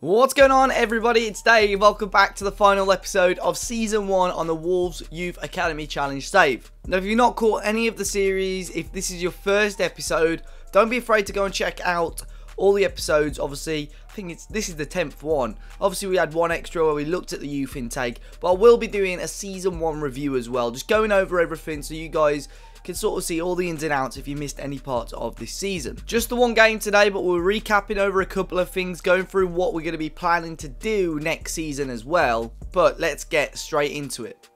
What's going on, everybody? It's Dave. Welcome back to the final episode of Season 1 on the Wolves Youth Academy Challenge save. Now, if you've not caught any of the series, if this is your first episode, don't be afraid to go and check out all the episodes. Obviously, I think this is the 10th one. Obviously, we had one extra where we looked at the youth intake, but I will be doing a Season 1 review as well, just going over everything so you guys can sort of see all the ins and outs if you missed any parts of this season. Just the one game today, but we're recapping over a couple of things, going through what we're going to be planning to do next season as well. But let's get straight into it.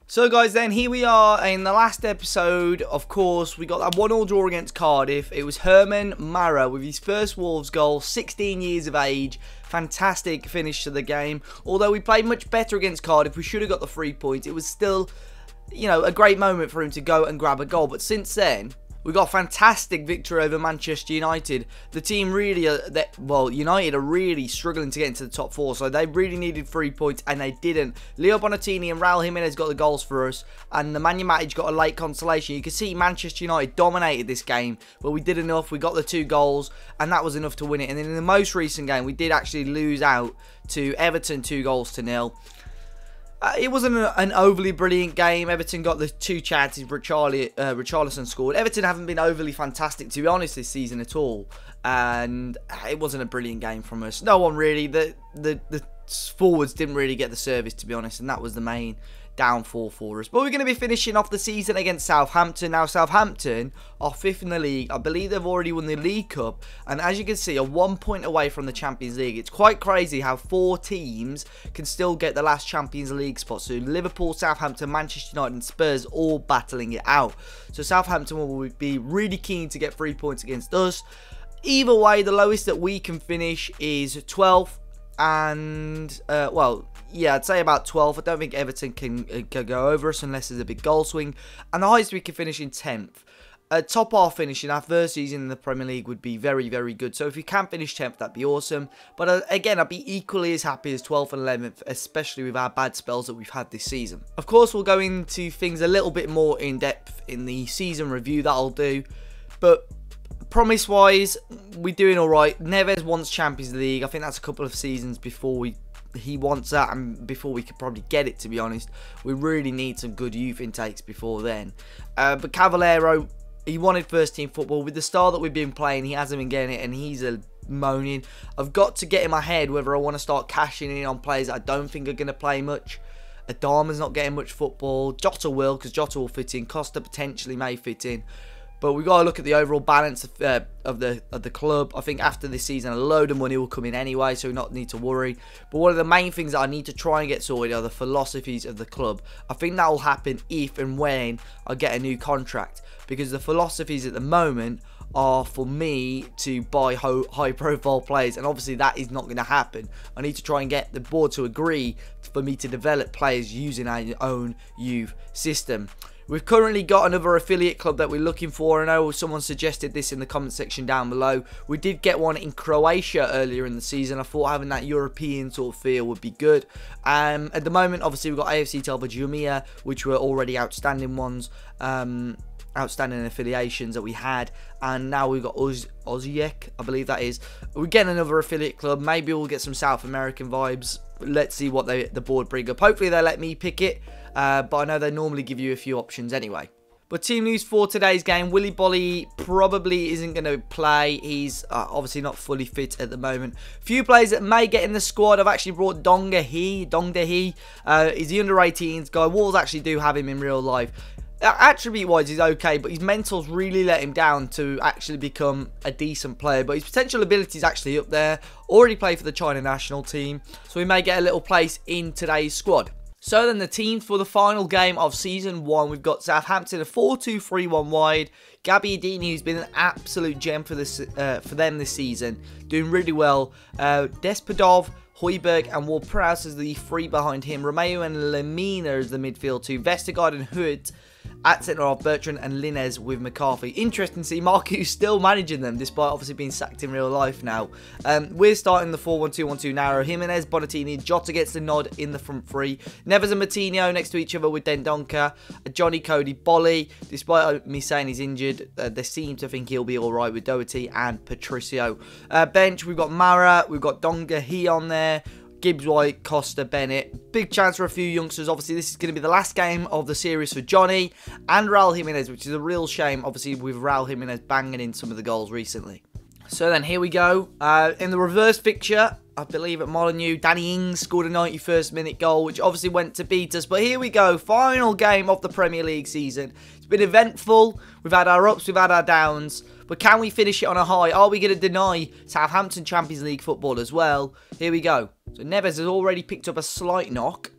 So guys, then here we are in the last episode. Of course, we got that 1-1 draw against Cardiff. It was Herman Mara with his first Wolves goal, 16 years of age. Fantastic finish to the game. Although we played much better against Cardiff, we should have got the 3 points. It was still, you know, a great moment for him to go and grab a goal. But since then, we got a fantastic victory over Manchester United. The team really, United are really struggling to get into the top 4, so they really needed 3 points, and they didn't. Leo Bonatini and Raul Jimenez got the goals for us, and the Nemanja Matic got a late consolation. You can see Manchester United dominated this game, but we did enough. We got the 2 goals, and that was enough to win it. And then in the most recent game, we did actually lose out to Everton 2-0. It wasn't an overly brilliant game. Everton got the 2 chances Richarlison scored. Everton haven't been overly fantastic, to be honest, this season at all. And it wasn't a brilliant game from us. No one really. The forwards didn't really get the service, to be honest. And that was the main downfall for us. But we're going to be finishing off the season against Southampton. Now, Southampton are 5th in the league. I believe they've already won the League Cup. And as you can see, are 1 point away from the Champions League. It's quite crazy how 4 teams can still get the last Champions League spot. So Liverpool, Southampton, Manchester United and Spurs all battling it out. So Southampton will be really keen to get 3 points against us. Either way, the lowest that we can finish is 12th. And, yeah, I'd say about 12th. I don't think Everton can go over us unless there's a big goal swing. And the highest we can finish in 10th. Top half finish in our first season in the Premier League would be very, very good. So if we can finish 10th, that'd be awesome. But again, I'd be equally as happy as 12th and 11th, especially with our bad spells that we've had this season. Of course, we'll go into things a little bit more in depth in the season review that I'll do. But promise-wise, we're doing alright. Neves wants Champions League. I think that's a couple of seasons before he wants that, and before we could probably get it, to be honest. We really need some good youth intakes before then. But Cavallero, he wanted first team football. With the style that we've been playing, he hasn't been getting it, and he's moaning. I've got to get in my head whether I want to start cashing in on players that I don't think are going to play much. Adama's not getting much football. Jota will, because Jota will fit in. Costa potentially may fit in. But we've got to look at the overall balance of the club. I think after this season, a load of money will come in anyway, so we don't need to worry. But one of the main things that I need to try and get sorted are the philosophies of the club. I think that will happen if and when I get a new contract. Because the philosophies at the moment are for me to buy high-profile players, and obviously that is not going to happen. I need to try and get the board to agree for me to develop players using our own youth system. We've currently got another affiliate club that we're looking for. I know someone suggested this in the comment section down below. We did get one in Croatia earlier in the season. I thought having that European sort of feel would be good. At the moment, obviously, we've got AFC Telva Jumia, which were already outstanding ones. Outstanding affiliations that we had, and now we've got Osijek, I believe that is. We're getting another affiliate club. Maybe we'll get some South American vibes. Let's see what the board bring up. Hopefully they'll let me pick it, but I know they normally give you a few options anyway. But team news for today's game: Willy Bolly probably isn't going to play. He's obviously not fully fit at the moment. Few players that may get in the squad. I've actually brought Dongdahi. He's the under-18s guy. Wolves actually do have him in real life. Attribute-wise, he's okay, but his mentals really let him down to actually become a decent player. But his potential ability is actually up there. Already played for the China national team, so he may get a little place in today's squad. So then the teams for the final game of Season 1, we've got Southampton, a 4-2-3-1 wide. Gabbiadini, who's been an absolute gem for them this season, doing really well. Despodov, Højbjerg and Ward-Prowse as the 3 behind him. Romeo and Lemina as the midfield 2. Vestergaard and Hood At centre-half, Bertrand and Linez with McCarthy. Interesting to see Marcu's still managing them, despite obviously being sacked in real life now. We're starting the 4-1-2-1-2 narrow. Jimenez, Bonatini, Jota gets the nod in the front three. Neves and Matinho next to each other with Dendoncker. Johnny, Cody, Bolly. Despite me saying he's injured, they seem to think he'll be alright with Doherty and Patricio. Bench, we've got Mara, we've got Donga, he on there. Gibbs, White, Costa, Bennett. Big chance for a few youngsters. Obviously, this is going to be the last game of the series for Johnny and Raul Jimenez, which is a real shame, obviously, with Raul Jimenez banging in some of the goals recently. So then, here we go. In the reverse fixture, I believe at Molineux, Danny Ings scored a 91st minute goal, which obviously went to beat us. But here we go. Final game of the Premier League season. It's been eventful. We've had our ups, we've had our downs. But can we finish it on a high? Are we going to deny Southampton Champions League football as well? Here we go. So Neves has already picked up a slight knock.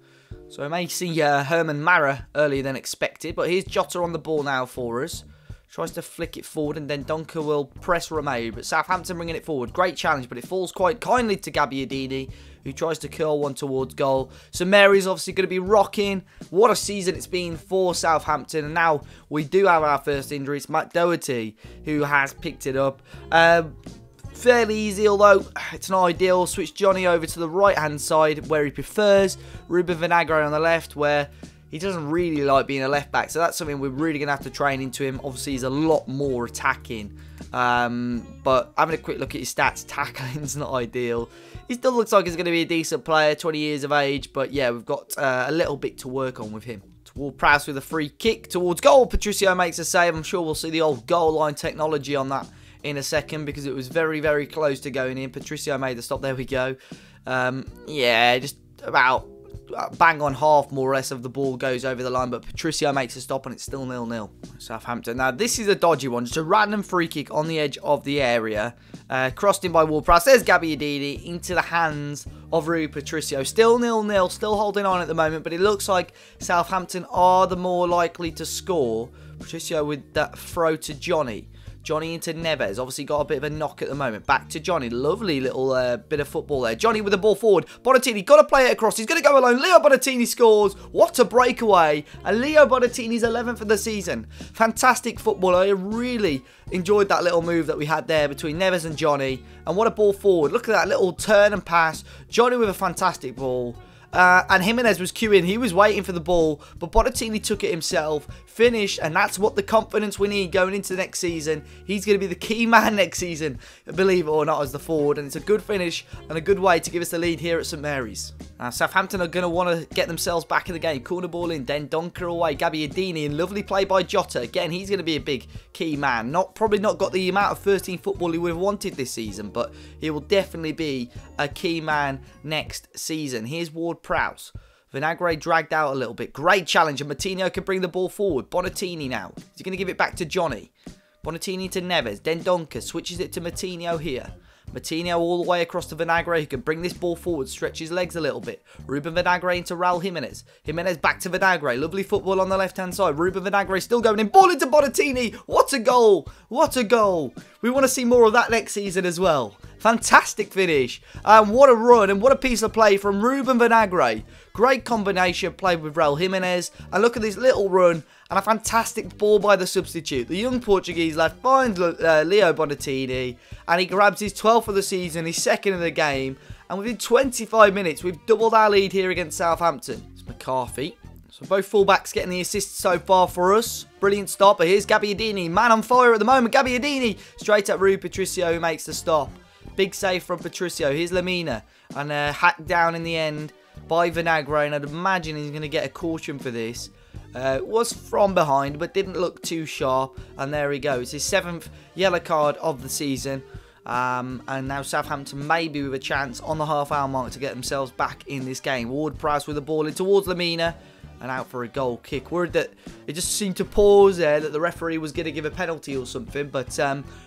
So I may see Herman Mara earlier than expected. But here's Jota on the ball now for us. Tries to flick it forward and then Donker will press Romeo. But Southampton bringing it forward. Great challenge, but it falls quite kindly to Gabbiadini, who tries to curl one towards goal. So Mary's obviously going to be rocking. What a season it's been for Southampton. And now we do have our first injury. It's Matt Doherty who has picked it up. Fairly easy, although it's not ideal. Switch Johnny over to the right-hand side where he prefers. Ruben Vinagre on the left where he doesn't really like being a left-back. So that's something we're really going to have to train into him. Obviously, he's a lot more attacking. But having a quick look at his stats, tackling's not ideal. He still looks like he's going to be a decent player, 20 years of age. But yeah, we've got a little bit to work on with him. Toward Prowse with a free kick towards goal. Patricio makes a save. I'm sure we'll see the old goal line technology on that in a second because it was very, very close to going in. Patricio made the stop. There we go. Yeah, just about bang on half more or less of the ball goes over the line, but Patricio makes a stop and it's still 0-0. Southampton. Now this is a dodgy one, just a random free kick on the edge of the area, crossed in by Ward-Prowse. There's Gabbiadini into the hands of Rui Patricio. Still 0-0, still holding on at the moment, but it looks like Southampton are the more likely to score. Patricio with that throw to Johnny. Johnny into Neves. Obviously got a bit of a knock at the moment. Back to Johnny. Lovely little bit of football there. Johnny with the ball forward. Bonatini got to play it across. He's going to go alone. Leo Bonatini scores. What a breakaway. And Leo Bonatini's 11th of the season. Fantastic football. I really enjoyed that little move that we had there between Neves and Johnny. And what a ball forward. Look at that little turn and pass. Johnny with a fantastic ball. And Jimenez was queuing. He was waiting for the ball, but Bonatini took it himself, finished, and that's what the confidence we need going into the next season. He's going to be the key man next season, believe it or not, as the forward, and it's a good finish and a good way to give us the lead here at St Mary's. Southampton are going to want to get themselves back in the game. Corner ball in, then Donker away, Gabbiadini, and lovely play by Jota. Again, he's going to be a big key man. Probably not got the amount of first-team football he would have wanted this season, but he will definitely be a key man next season. Here's Ward-Prowse. Vinagre dragged out a little bit. Great challenge, and Matinho can bring the ball forward. Bonatini now. Is he going to give it back to Johnny? Bonatini to Neves. Then Donker switches it to Matinho here. Matinho all the way across to Vinagre, who can bring this ball forward, stretch his legs a little bit. Ruben Vinagre into Raul Jimenez. Jimenez back to Vinagre. Lovely football on the left-hand side. Ruben Vinagre still going in. Ball into Bonatini. What a goal. What a goal. We want to see more of that next season as well. Fantastic finish. What a run and what a piece of play from Ruben Vinagre. Great combination played with Raul Jimenez. And look at this little run and a fantastic ball by the substitute. The young Portuguese lad finds Leo Bonatini and he grabs his 12th of the season, his second of the game. And within 25 minutes, we've doubled our lead here against Southampton. It's McCarthy. So both fullbacks getting the assists so far for us. Brilliant stop. But here's Gabbiadini. Man on fire at the moment. Gabbiadini straight at Rui Patricio, who makes the stop. Big save from Patricio. Here's Lamina. And hacked down in the end by Vinagre. And I'd imagine he's going to get a caution for this. Was from behind, but didn't look too sharp. And there he goes. His 7th yellow card of the season. And now Southampton maybe with a chance on the half-hour mark to get themselves back in this game. Ward-Prowse with the ball in towards Lamina. And out for a goal kick. Worried that it just seemed to pause there, that the referee was going to give a penalty or something. But,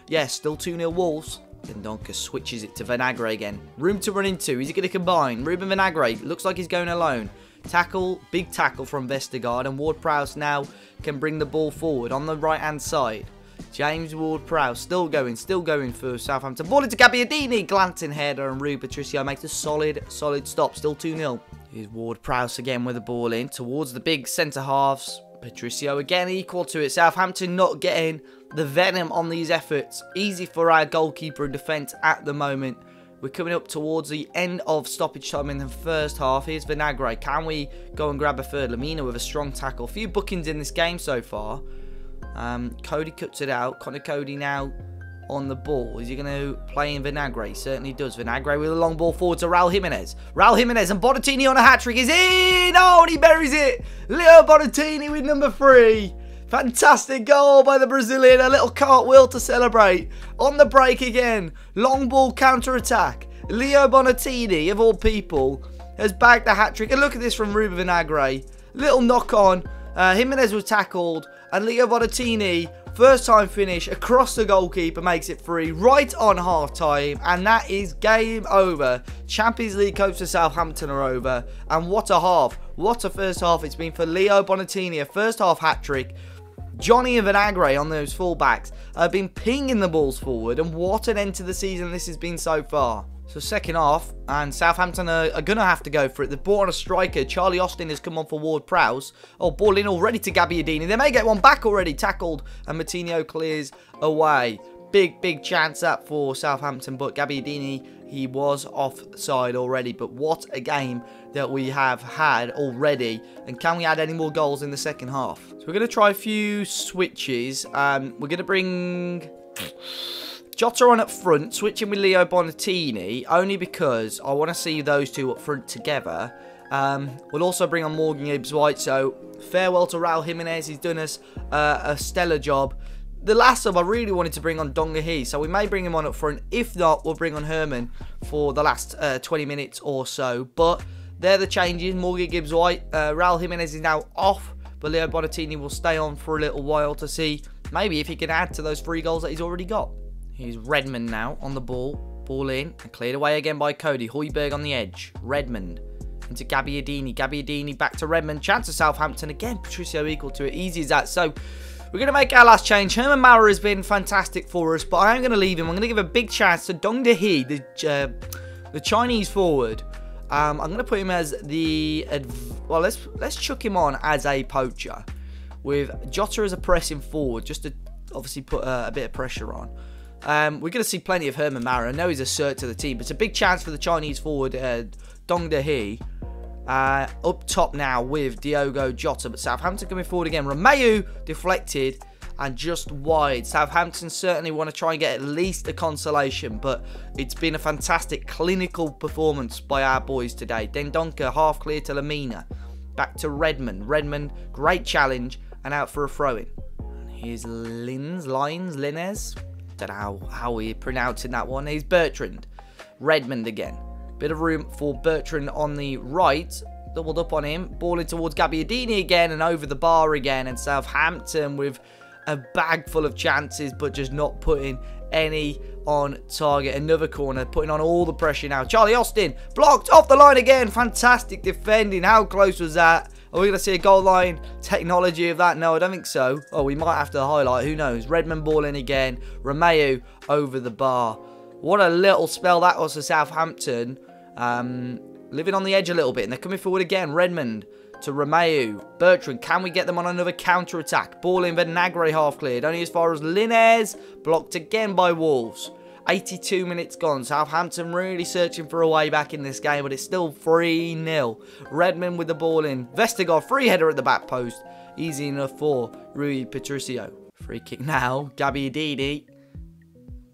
yeah, still 2-0 Wolves. Then Donker switches it to Vinagre again. Room to run into. Is he going to combine? Ruben Vinagre looks like he's going alone. Tackle, big tackle from Vestergaard. And Ward-Prowse now can bring the ball forward on the right-hand side. James Ward-Prowse still going for Southampton. Ball into Gabbiadini. Glancing header and Rui Patricio makes a solid stop. Still 2-0. Here's Ward-Prowse again with the ball in towards the big centre-halves. Patricio again equal to it. Southampton not getting the venom on these efforts. Easy for our goalkeeper and defence at the moment. We're coming up towards the end of stoppage time in the first half. Here's Vinagre. Can we go and grab a third? Lamina with a strong tackle. A few bookings in this game so far. Cody cuts it out. Connor Cody now on the ball. Is he going to play in Vinagre? He certainly does. Vinagre with a long ball forward to Raul Jimenez. Raul Jimenez and Bonatini on a hat-trick. Is in! Oh, and he buries it! Leo Bonatini with number 3. Fantastic goal by the Brazilian. A little cartwheel to celebrate. On the break again. Long ball counter-attack. Leo Bonatini, of all people, has bagged the hat-trick. And look at this from Ruben Vinagre. Little knock-on. Jimenez was tackled. And Leo Bonatini, first time finish across the goalkeeper, makes it 3 right on half-time. And that is game over. Champions League hopes for Southampton are over. And what a half. What a first half it's been for Leo Bonatini. A first half hat-trick. Johnny and Vinagre on those fullbacks have been pinging the balls forward. And what an end to the season this has been so far. So second half, and Southampton are going to have to go for it. They've brought on a striker. Charlie Austin has come on for Ward-Prowse. Oh, ball in already to Gabbiadini. They may get one back already. Tackled, and Matinho clears away. Big chance up for Southampton, but Gabbiadini, he was offside already. But what a game that we have had already. And can we add any more goals in the second half? So we're going to try a few switches. We're going to bring Jota on up front, switching with Leo Bonatini, only because I want to see those two up front together. We'll also bring on Morgan Gibbs-White, so farewell to Raul Jimenez. He's done us a stellar job. The last sub I really wanted to bring on Dongahi, so we may bring him on up front. If not, we'll bring on Herman for the last 20 minutes or so. But they're the changes. Morgan Gibbs-White, Raul Jimenez is now off, but Leo Bonatini will stay on for a little while to see maybe if he can add to those 3 goals that he's already got. Here's Redmond now on the ball. Ball in and cleared away again by Cody. Højbjerg on the edge. Redmond into Gabbiadini. Gabbiadini back to Redmond. Chance of Southampton again. Patricio equal to it. Easy as that. So we're going to make our last change. Herman Maurer has been fantastic for us, but I am going to leave him. I'm going to give a big chance to Dong Dahi, the Chinese forward. I'm going to put him as the... Well, let's chuck him on as a poacher with Jota as a pressing forward, just to obviously put a bit of pressure on. We're going to see plenty of Herman Maurer. I know he's a cert to the team, but it's a big chance for the Chinese forward, Dong Dahi. Up top now with Diogo Jota, but Southampton coming forward again. Romeu deflected and just wide. Southampton certainly want to try and get at least a consolation, but it's been a fantastic clinical performance by our boys today. Dendoncker half clear to Lamina. Back to Redmond. Redmond, great challenge and out for a throw-in. Here's Lines. Don't know how we're pronouncing that one. He's Bertrand. Redmond again. Bit of room for Bertrand on the right. Doubled up on him. Ball in towards Gabbiadini again and over the bar again. And Southampton with a bag full of chances, but just not putting any on target. Another corner, putting on all the pressure now. Charlie Austin blocked off the line again. Fantastic defending. How close was that? Are we going to see a goal line technology of that? No, I don't think so. Oh, we might have to highlight. Who knows? Redmond ball in again. Romeu over the bar. What a little spell that was for Southampton. Living on the edge a little bit. And they're coming forward again. Redmond to Romeu. Bertrand, can we get them on another counter-attack? Ball in, Vinagre half cleared. Only as far as Lines. Blocked again by Wolves. 82 minutes gone. Southampton really searching for a way back in this game, but it's still 3-0. Redmond with the ball in. Vestergaard, free header at the back post. Easy enough for Rui Patricio. Free kick now. Gabbiadini.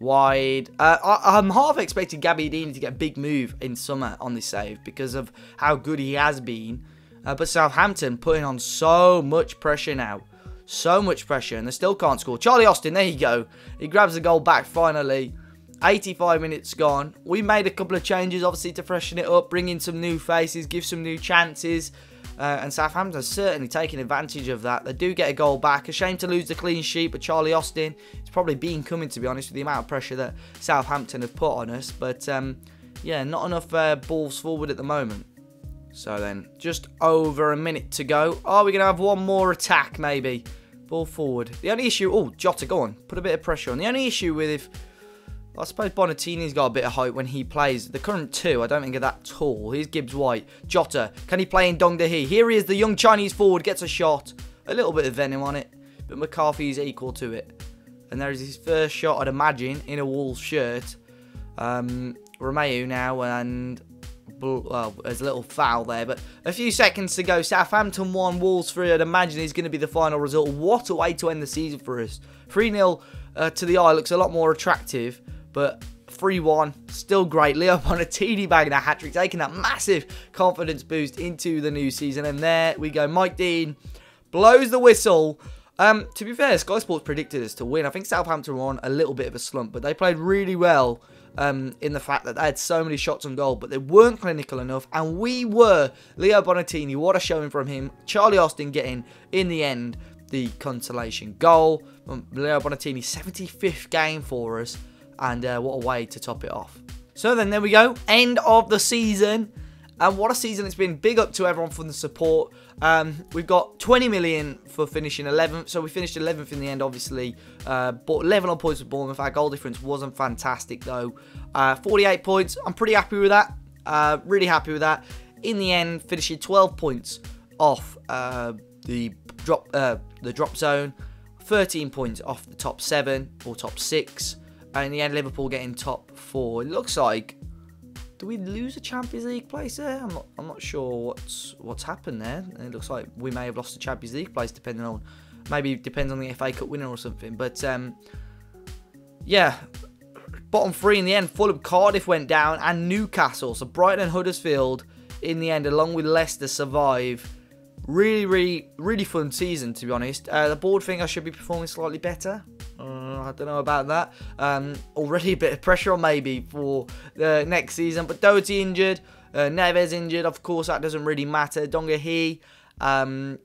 Wide. I'm half expecting Gabbiadini to get a big move in summer on this save because of how good he has been. But Southampton putting on so much pressure now. So much pressure, and they still can't score. Charlie Austin, there you go. He grabs the goal back finally. 85 minutes gone. We made a couple of changes, obviously, to freshen it up, bring in some new faces, give some new chances. And Southampton's certainly taking advantage of that. They do get a goal back. A shame to lose the clean sheet, but Charlie Austin, it's probably been coming, to be honest, with the amount of pressure that Southampton have put on us. But, yeah, not enough balls forward at the moment. So then, just over a minute to go. Oh, we're going to have one more attack, maybe. Ball forward. The only issue... Oh, Jota, go on. Put a bit of pressure on. The only issue with if... I suppose Bonatini's got a bit of height when he plays. The current 2, I don't think are that tall. Here's Gibbs-White. Jota, can he play in Dong Dahi? Here he is, the young Chinese forward, gets a shot. a little bit of venom on it, but McCarthy's equal to it. And there's his first shot, I'd imagine, in a Wolves shirt. Romeu now, and well, there's a little foul there, but a few seconds to go. Southampton 1, Wolves 3. I'd imagine is going to be the final result. What a way to end the season for us. 3-0 to the eye looks a lot more attractive, but 3-1, still great. Leo Bonatini bagging a hat-trick, taking that massive confidence boost into the new season. And there we go. Mike Dean blows the whistle. To be fair, Sky Sports predicted us to win. I think Southampton were on a little bit of a slump, but they played really well in the fact that they had so many shots on goal, but they weren't clinical enough, and we were. Leo Bonatini, what a showing from him. Charlie Austin getting, in the end, the consolation goal. Leo Bonatini, 75th game for us, and what a way to top it off. So then, there we go. End of the season. And what a season it's been. Big up to everyone for the support. We've got 20 million for finishing 11th. So we finished 11th in the end, obviously. But 11 on points with Bournemouth. Our goal difference wasn't fantastic, though. 48 points. I'm pretty happy with that. Really happy with that. In the end, finishing 12 points off the drop zone. 13 points off the top 7 or top 6. And in the end, Liverpool getting top 4. It looks like... Do we lose a Champions League place there? I'm not sure what's happened there. It looks like we may have lost a Champions League place, depending on, maybe it depends on the FA Cup winner or something. But yeah, bottom 3 in the end. Fulham, Cardiff went down, and Newcastle. So Brighton and Huddersfield in the end, along with Leicester, survive. Really fun season, to be honest. The board think I should be performing slightly better. I don't know about that. Already a bit of pressure on maybe for the next season. But Doherty injured. Neves injured. Of course, that doesn't really matter. Dongahi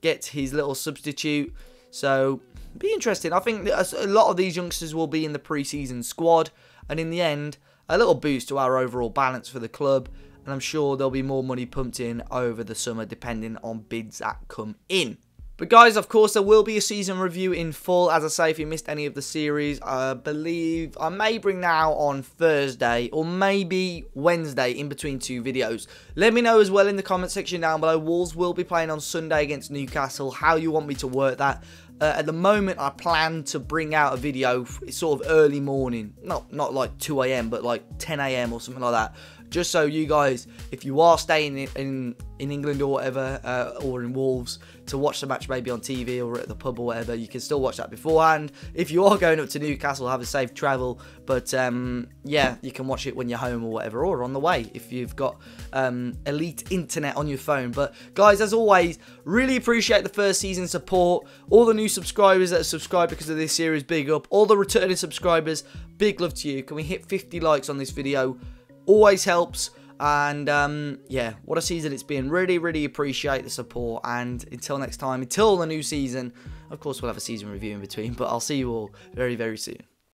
gets his little substitute. So, be interesting. I think that a lot of these youngsters will be in the pre-season squad. And in the end, a little boost to our overall balance for the club. And I'm sure there'll be more money pumped in over the summer, depending on bids that come in. But guys, of course, there will be a season review in full. As I say, if you missed any of the series, I believe I may bring now on Thursday or maybe Wednesday in between 2 videos. Let me know as well in the comment section down below. Wolves will be playing on Sunday against Newcastle. How you want me to work that. At the moment, I plan to bring out a video sort of early morning. Not like 2 AM, but like 10 AM or something like that. Just so you guys, if you are staying in England or whatever, or in Wolves, to watch the match maybe on TV or at the pub or whatever, you can still watch that beforehand. If you are going up to Newcastle, have a safe travel. But yeah, you can watch it when you're home or whatever, or on the way if you've got elite internet on your phone. But guys, as always, really appreciate the first season support. All the new subscribers that have subscribed because of this series, big up. All the returning subscribers, big love to you. Can we hit 50 likes on this video? Always helps. And yeah, what a season it's been. Really appreciate the support. And until next time, until the new season, of course we'll have a season review in between, but I'll see you all very soon.